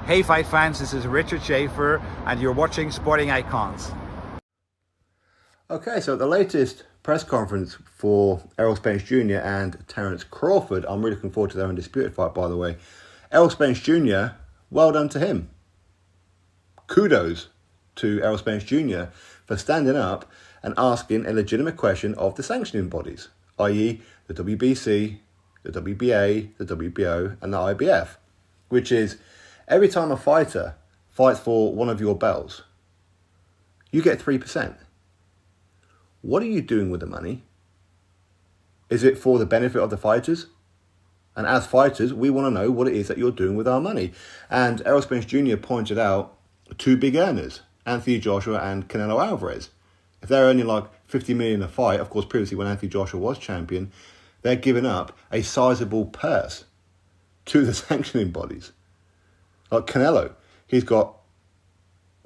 Hey fight fans, this is Richard Schaefer and you're watching Sporting Icons. Okay, so at the latest press conference for Errol Spence Jr. and Terence Crawford, I'm really looking forward to their undisputed fight, by the way. Errol Spence Jr., well done to him. Kudos to Errol Spence Jr. for standing up and asking a legitimate question of the sanctioning bodies, i.e. the WBC, the WBA, the WBO and the IBF, which is every time a fighter fights for one of your belts, you get 3%. What are you doing with the money? Is it for the benefit of the fighters? And as fighters, we want to know what it is that you're doing with our money. And Errol Spence Jr. pointed out two big earners, Anthony Joshua and Canelo Alvarez. If they're earning like 50 million a fight, of course, previously when Anthony Joshua was champion, they're giving up a sizable purse to the sanctioning bodies. Like Canelo, he's got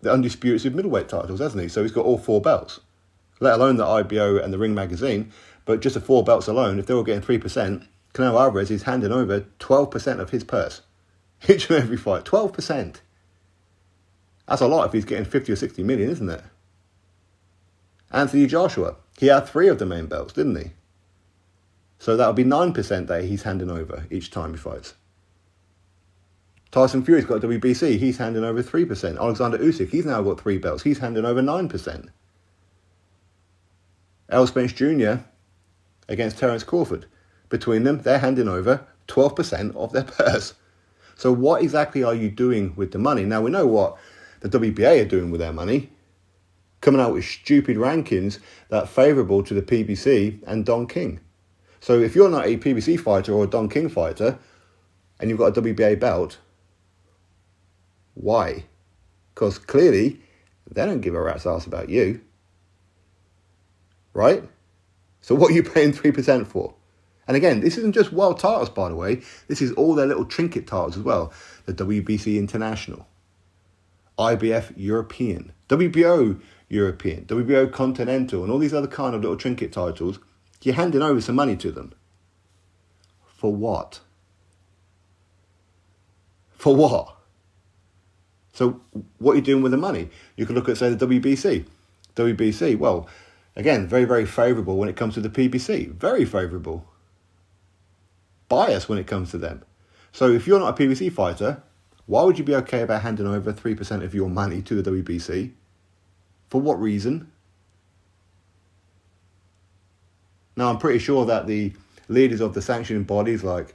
the undisputed middleweight titles, hasn't he? So he's got all four belts, let alone the IBO and the Ring magazine. But just the four belts alone, if they were getting 3%, Canelo Alvarez is handing over 12% of his purse each and every fight. 12%. That's a lot if he's getting 50 or 60 million, isn't it? Anthony Joshua, he had 3 of the main belts, didn't he? So that would be 9% that he's handing over each time he fights. Tyson Fury's got WBC, he's handing over 3%. Alexander Usyk, he's now got 3 belts, he's handing over 9%. Errol Spence Jr. against Terence Crawford. Between them, they're handing over 12% of their purse. So what exactly are you doing with the money? Now, we know what the WBA are doing with their money, coming out with stupid rankings that are favourable to the PBC and Don King. So if you're not a PBC fighter or a Don King fighter, and you've got a WBA belt, why? Because clearly, they don't give a rat's ass about you. Right? So what are you paying 3% for? And again, this isn't just world titles, by the way. This is all their little trinket titles as well. The WBC International, IBF European, WBO European, WBO Continental, and all these other kind of little trinket titles. You're handing over some money to them. For what? For what? So what are you doing with the money? You could look at, say, the WBC. WBC, well, again, very, very favourable when it comes to the PBC. Very favourable. Bias when it comes to them. So if you're not a PBC fighter, why would you be okay about handing over 3% of your money to the WBC? For what reason? Now, I'm pretty sure that the leaders of the sanctioning bodies like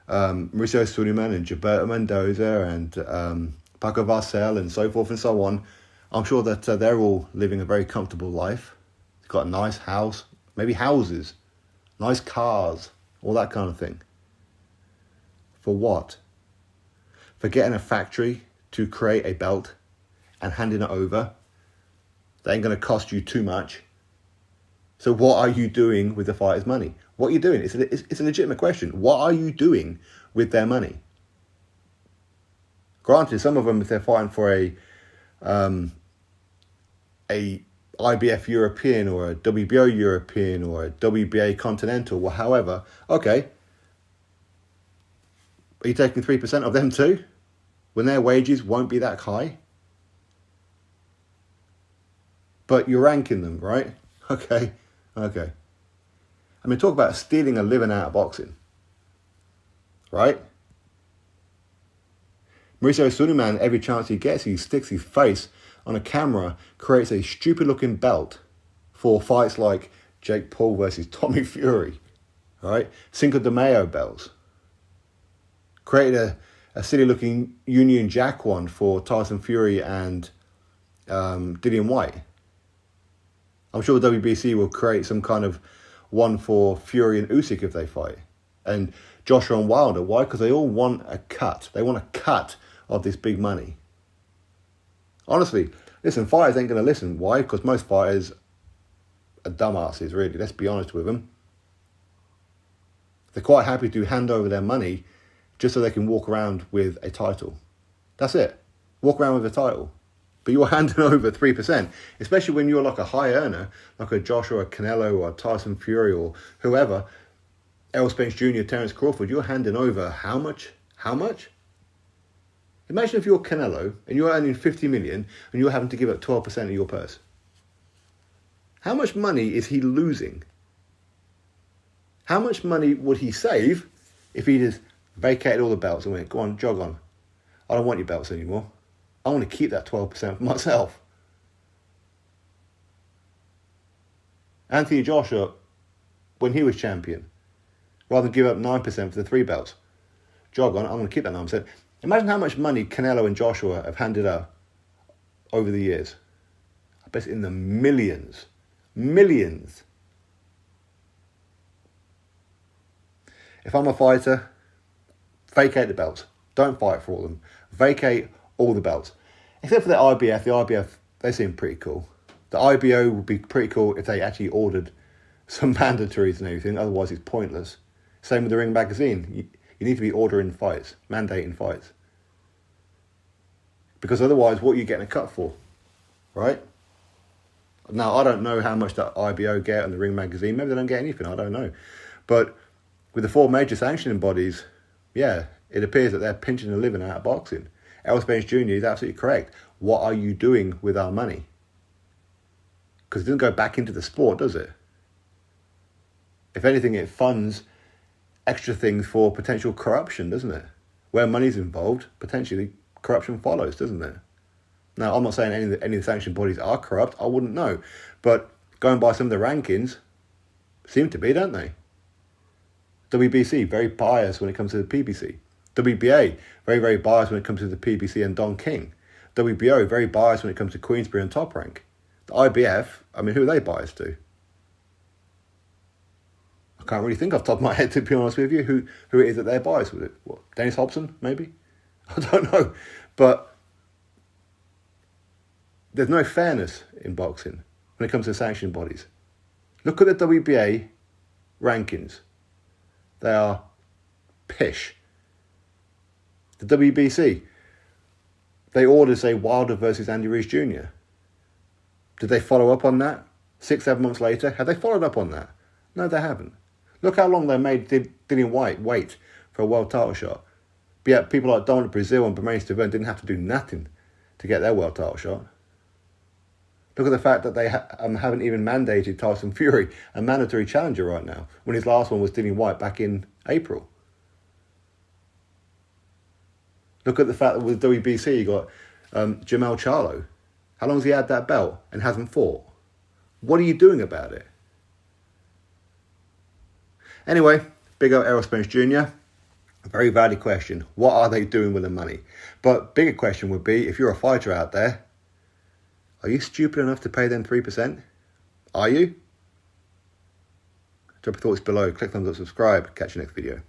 Mauricio Suleiman and Gilberto Mendoza and Paco Varcel and so forth and so on, I'm sure that they're all living a very comfortable life. They've got a nice house, maybe houses, nice cars, all that kind of thing. For what? For getting a factory to create a belt and handing it over? That ain't going to cost you too much. So what are you doing with the fighters' money? What are you doing? It's a legitimate question. What are you doing with their money? Granted, some of them, if they're fighting for a IBF European or a WBO European or a WBA Continental or however, okay. Are you taking 3% of them too? When their wages won't be that high? But you're ranking them, right? Okay. I mean, talk about stealing a living out of boxing. Right? Mauricio Suleiman, every chance he gets, he sticks his face on a camera, creates a stupid-looking belt for fights like Jake Paul versus Tommy Fury. Right? Cinco de Mayo belts. Created a silly-looking Union Jack one for Tyson Fury and Dillian White. I'm sure WBC will create some kind of one for Fury and Usyk if they fight. And Joshua and Wilder. Why? Because they all want a cut. They want a cut of this big money. Honestly, listen, fighters ain't going to listen. Why? Because most fighters are dumbasses, really. Let's be honest with them. They're quite happy to hand over their money just so they can walk around with a title. That's it. Walk around with a title. But you're handing over 3%, especially when you're like a high earner, like a Joshua, Canelo, or Tyson Fury, or whoever, Errol Spence Jr., Terence Crawford. You're handing over how much? How much? Imagine if you're Canelo and you're earning 50 million and you're having to give up 12% of your purse. How much money is he losing? How much money would he save if he just vacated all the belts and went, go on, jog on. I don't want your belts anymore. I want to keep that 12% for myself. Anthony Joshua, when he was champion, rather than give up 9% for the 3 belts, jog on, I'm going to keep that 9%. Imagine how much money Canelo and Joshua have handed out over the years. I bet it's in the millions. Millions. If I'm a fighter, vacate the belts. Don't fight for all of them. Vacate all the belts. Except for the IBF. The IBF, they seem pretty cool. The IBO would be pretty cool if they actually ordered some mandatories and everything. Otherwise, it's pointless. Same with the Ring Magazine. You need to be ordering fights, mandating fights. Because otherwise, what are you getting a cut for? Right? Now, I don't know how much the IBO get on the Ring Magazine. Maybe they don't get anything. I don't know. But with the 4 major sanctioning bodies, yeah, it appears that they're pinching a living out of boxing. Errol Spence Jr. is absolutely correct. What are you doing with our money? Because it doesn't go back into the sport, does it? If anything, it funds extra things for potential corruption, doesn't it? Where money's involved, potentially corruption follows, doesn't it? Now, I'm not saying any of the sanctioned bodies are corrupt. I wouldn't know. But going by some of the rankings, seem to be, don't they? WBC, very biased when it comes to the PBC. WBA, very, very biased when it comes to the PBC and Don King. WBO, very biased when it comes to Queensberry and Top Rank. The IBF, I mean, who are they biased to? I can't really think off the top of my head, to be honest with you, who it is that they're biased with it. What, Dennis Hobson, maybe? I don't know. But there's no fairness in boxing when it comes to sanctioned bodies. Look at the WBA rankings. They are pish. The WBC, they ordered, say, Wilder versus Andy Ruiz Jr. Did they follow up on that 6-7 months later? Have they followed up on that? No, they haven't. Look how long they made Dillian White wait for a world title shot. But yet people like Dominic Brazil and Bermane Stiverne didn't have to do nothing to get their world title shot. Look at the fact that they haven't even mandated Tyson Fury a mandatory challenger right now, when his last one was Dillian White back in April. Look at the fact that with WBC you got Jamal Charlo. How long has he had that belt and hasn't fought? What are you doing about it? Anyway, big up Errol Spence Jr. A very valid question. What are they doing with the money? But bigger question would be, if you're a fighter out there, are you stupid enough to pay them 3%? Are you? Drop your thoughts below. Click thumbs up, subscribe. Catch you next video.